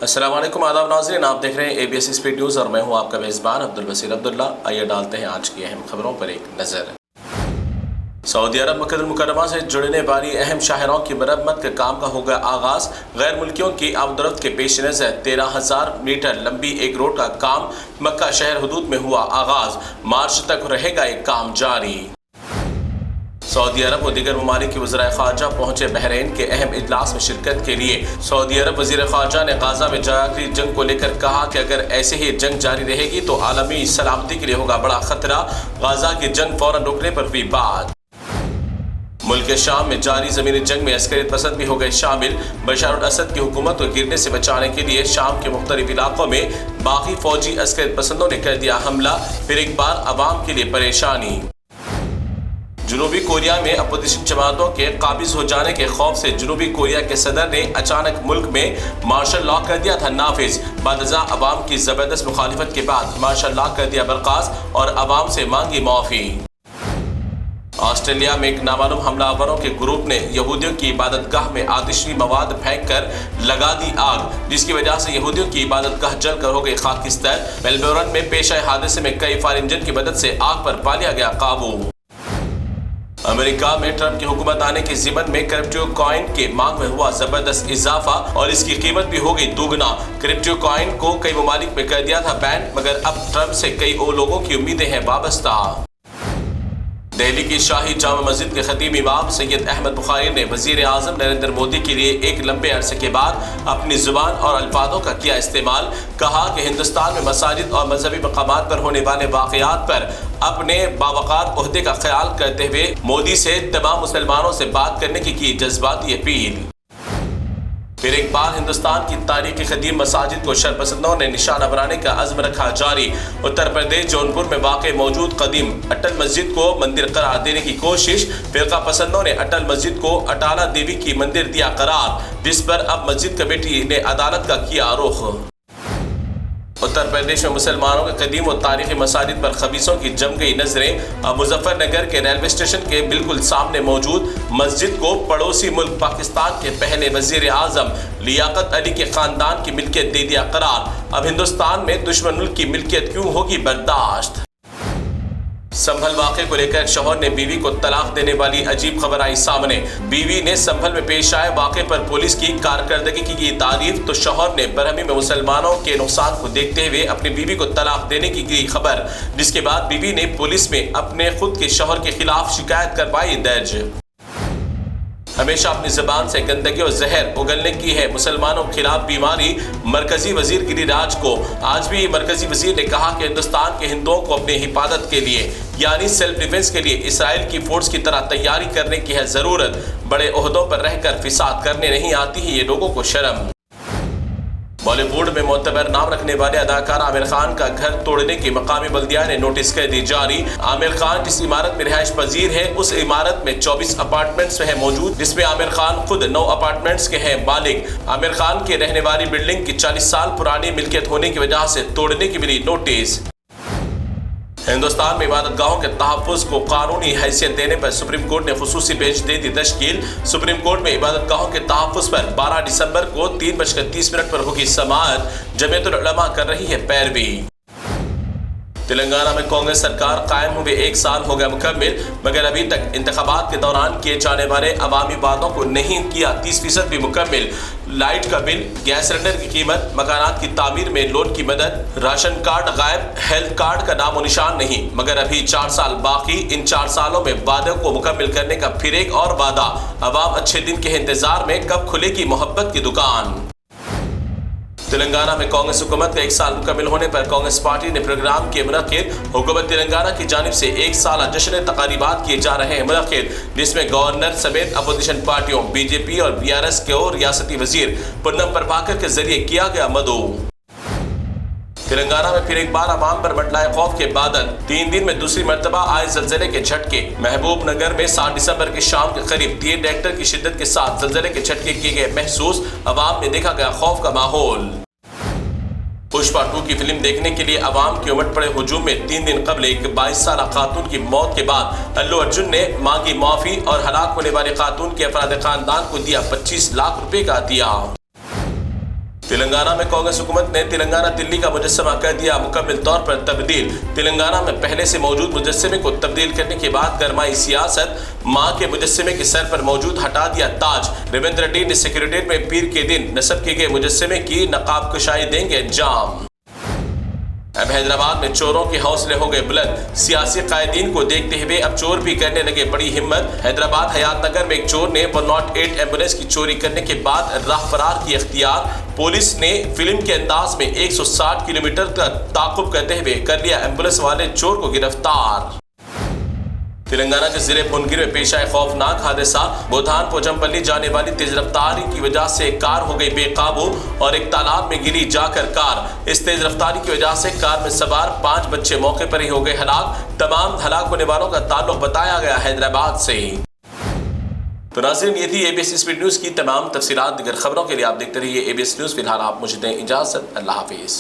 अस्सलाम वालेकुम, आदाब नाज़रीन, आप देख रहे हैं ABS स्पीड न्यूज़ और मैं हूं आपका मेज़बान अब्दुल बसीर अब्दुल्ला। आइए डालते हैं आज की अहम खबरों पर एक नज़र। सऊदी अरब मक्का अल मुकर्रमा से जुड़ने वाली अहम शाहराहों की मरम्मत के काम का होगा आगाज़। गैर मुल्कियों की आमदरफ्त के पेश नज़र 13,000 मीटर लंबी एक रोड का काम मक्का शहर हदूद में हुआ आगाज़। मार्च तक रहेगा एक काम जारी। सऊदी अरब और दीगर ममालिक के वज़ीर ख़ारजा पहुंचे बहरीन के अहम इजलास में शिरकत के लिए। सऊदी अरब वज़ीर ख़ारजा ने गाज़ा में जारी जंग को लेकर कहा कि अगर ऐसे ही जंग जारी रहेगी तो आलमी सलामती के लिए होगा बड़ा खतरा। गाज़ा की जंग फौरन रोकने पर हुई बात। मुल्क शाम में जारी ज़मीनी जंग में अस्करियत पसंद भी हो गए शामिल। बशार अल असद की हुकूमत को गिरने से बचाने के लिए शाम के मुख्तलिफ इलाकों में बाकी फौजी अस्करियत पसंदों ने कर दिया हमला। फिर एक बार अवाम के लिए परेशानी। जनूबी कोरिया में अपोजिशन जमातों के काबिज हो जाने के खौफ से जनूबी कोरिया के सदर ने अचानक मुल्क में मार्शल लॉ कर दिया था नाफिज। बादजा अवाम की जबरदस्त मुखालिफत के बाद मार्शल लॉ कर दिया बर्खास्त और अवाम से मांगी माफी। ऑस्ट्रेलिया में एक नामालूम हमलावरों के ग्रुप ने यहूदियों की इबादतगाह में आतिशी मवाद फेंक कर लगा दी आग, जिसकी वजह से यहूदियों की इबादतगाह जल कर हो गई खाकिस्तान। मेलबोर्न में पेश आए हादसे में कई फायर इंजन की मदद से आग पर पा लिया गया काबू। अमेरिका में ट्रंप की हुकूमत आने के ज़िमन में क्रिप्टो कॉइन के मांग में हुआ जबरदस्त इजाफा और इसकी कीमत भी हो गई दोगुना। क्रिप्टो कॉइन को कई ममालिक में कर दिया था बैन, मगर अब ट्रंप से कई और लोगों की उम्मीदें हैं वाबस्ता। दिल्ली की शाही जामा मस्जिद के खतीब इमाम सैयद अहमद बुखारी ने वज़ीर आज़म नरेंद्र मोदी के लिए एक लंबे अरसे के बाद अपनी ज़ुबान और अल्फाजों का किया इस्तेमाल। कहा कि हिंदुस्तान में मसाजिद और मजहबी मकामात पर होने वाले वाक़यात पर अपने बावकार ओहदे का ख्याल करते हुए मोदी से तमाम मुसलमानों से बात करने की जज्बाती अपील। फिर एक बार हिंदुस्तान की तारीखी कदीम मसाजिद को शरपसंदों ने निशाना बनाने का अज़्म रखा जारी। उत्तर प्रदेश जौनपुर में वाक़ मौजूद कदीम अटल मस्जिद को मंदिर करार देने की कोशिश। फ़िरका पसंदों ने अटल मस्जिद को अटाला देवी की मंदिर दिया करार, जिस पर अब मस्जिद कमेटी ने अदालत का किया रुख। उत्तर प्रदेश में मुसलमानों के कदीम और तारीखी मसाजिद पर खबीसों की जम गई नजरें। अब मुजफ्फरनगर के रेलवे स्टेशन के बिल्कुल सामने मौजूद मस्जिद को पड़ोसी मुल्क पाकिस्तान के पहले वजीर आजम लियाकत अली के खानदान की मिल्कियत दे दिया करार। अब हिंदुस्तान में दुश्मन मुल्क की मिल्कियत क्यों होगी बर्दाश्त। संभल वाक़े को लेकर शौहर ने बीवी को तलाक देने वाली अजीब खबर आई सामने। बीवी ने संभल में पेश आए वाक़े पर पुलिस की कारकर्दगी की तारीफ तो शौहर ने बरहमी में मुसलमानों के नुकसान को देखते हुए अपनी बीवी को तलाक देने की खबर, जिसके बाद बीवी ने पुलिस में अपने खुद के शौहर के खिलाफ शिकायत करवाई दर्ज। हमेशा अपनी ज़बान से गंदगी और जहर उगलने की है मुसलमानों के खिलाफ बीमारी मरकजी वजीर गिरिराज को। आज भी मरकजी वजीर ने कहा कि हिंदुस्तान के हिंदुओं को अपनी हिफाजत के लिए यानी सेल्फ डिफेंस के लिए इसराइल की फोर्स की तरह तैयारी करने की है ज़रूरत। बड़े ओहदों पर रहकर फिसाद करने नहीं आती है ये लोगों को शर्म। बॉलीवुड में मोतबर नाम रखने वाले अदाकार आमिर खान का घर तोड़ने की मकामी बल्दिया ने नोटिस कर दी जारी। आमिर खान जिस इमारत में रिहाइश पजीर है उस इमारत में 24 अपार्टमेंट्स है मौजूद, जिसमें आमिर खान खुद 9 अपार्टमेंट्स के हैं मालिक। आमिर खान के रहने वाली बिल्डिंग की 40 साल पुरानी मिल्कियत होने की वजह से तोड़ने की मिली नोटिस। हिंदुस्तान में इबादतगाहों के तहफ़्फ़ुज़ को कानूनी हैसियत देने पर सुप्रीम कोर्ट ने खुसूसी बेंच दे दी तश्कील। सुप्रीम कोर्ट में इबादतगाहों के तहफ़्फ़ुज़ पर 12 दिसंबर को 3:30 पर होगी समाअत। जमीयतुल उलमा कर रही है पैरवी। तेलंगाना में कांग्रेस सरकार कायम हुए 1 साल हो गया मुकम्मिल, मगर अभी तक इंतखाबात के दौरान किए जाने वाले अवामी वादों को नहीं किया 30% भी मुकम्मिल। लाइट का बिल, गैस सिलेंडर की कीमत, मकानात की तामीर में लोन की मदद, राशन कार्ड गायब, हेल्थ कार्ड का नामो निशान नहीं। मगर अभी 4 साल बाकी। इन 4 सालों में वादे को मुकम्मिल करने का फिर एक और वादा। अवाम अच्छे दिन के इंतजार में कब खुलेगी मोहब्बत की दुकान। तेलंगाना में कांग्रेस हुकूमत का 1 साल मुकम्मिल होने पर कांग्रेस पार्टी ने प्रोग्राम के मुनक़िद। हुकूमत तेलंगाना की जानिब से 1 साल जश्न तक़रीबात किए जा रहे हैं मुनक़िद, जिसमें गवर्नर समेत अपोजिशन पार्टियों बीजेपी और BRS के और रियासती वजीर पुन्नम प्रभाकर के जरिए किया गया मदऊ। तेलंगाना में फिर एक बार अवाम पर मंडलाए खौफ के बादल। 3 दिन में दूसरी मरतबा आए ज़लज़ले के झटके। महबूब नगर में 7 दिसंबर की शाम के करीब 3 रिक्टर की शिद्दत के साथ ज़लज़ले के झटके किए गए महसूस। अवाम में देखा गया खौफ का माहौल। पुष्पा 2 की फिल्म देखने के लिए अवाम के उमड़ पड़े हुजूम में 3 दिन कबल एक 22 साल खातून की मौत के बाद अल्लू अर्जुन ने मांगी माफी और हलाक होने वाले खातून के अफराद खानदान को दिया 25 लाख रुपए का दिया। تلنگانہ میں کانگریس حکومت نے تلنگانہ دلی کا مجسمہ کر دیا مکمل طور پر تبدیل۔ تلنگانہ میں پہلے سے موجود مجسمے کو تبدیل کرنے کے بعد گرمائی سیاست، ماں کے مجسمے کے سر پر موجود ہٹا دیا تاج۔ ریونت ریڈی نے سیکریٹریٹ میں پیر کے دن نصب کیے گئے مجسمے کی نقاب کشائی دیں گے انجام۔ اب حیدرآباد میں چوروں کے حوصلے ہو گئے بلند، سیاسی قائدین کو دیکھتے ہوئے اب چور بھی کرنے لگے بڑی ہمت۔ حیدرآباد حیات نگر میں ایک چور نے 108 ایمبولینس کی چوری کرنے کے بعد راہ فرار کی اختیار۔ پولیس نے فلم کے انداز میں 160 کلومیٹر کا تعاقب کرتے ہوئے کر لیا ایمبولینس والے چور کو گرفتار۔ تلنگانہ کے ضلع پونگیر میں پیش آئے خوفناک حادثہ، بودھان پوچمپلی جانے والی تیز رفتاری کی وجہ سے کار ہو گئی بے قابو اور ایک تالاب میں گری جا کر کار۔ اس تیز رفتاری کی وجہ سے کار میں سوار 5 بچے موقع پر ہی ہو گئے ہلاک۔ تمام ہلاک ہونے والوں کا تعلق بتایا گیا حیدرآباد سے۔ تو ناظرین، یہ تھی اے بی ایس اسپیڈ نیوز کی تمام تفصیلات۔ دیگر خبروں کے لیے آپ دیکھتے رہیے اے بی ایس نیوز۔ فی الحال آپ مجھے دیں اجازت، اللہ حافظ۔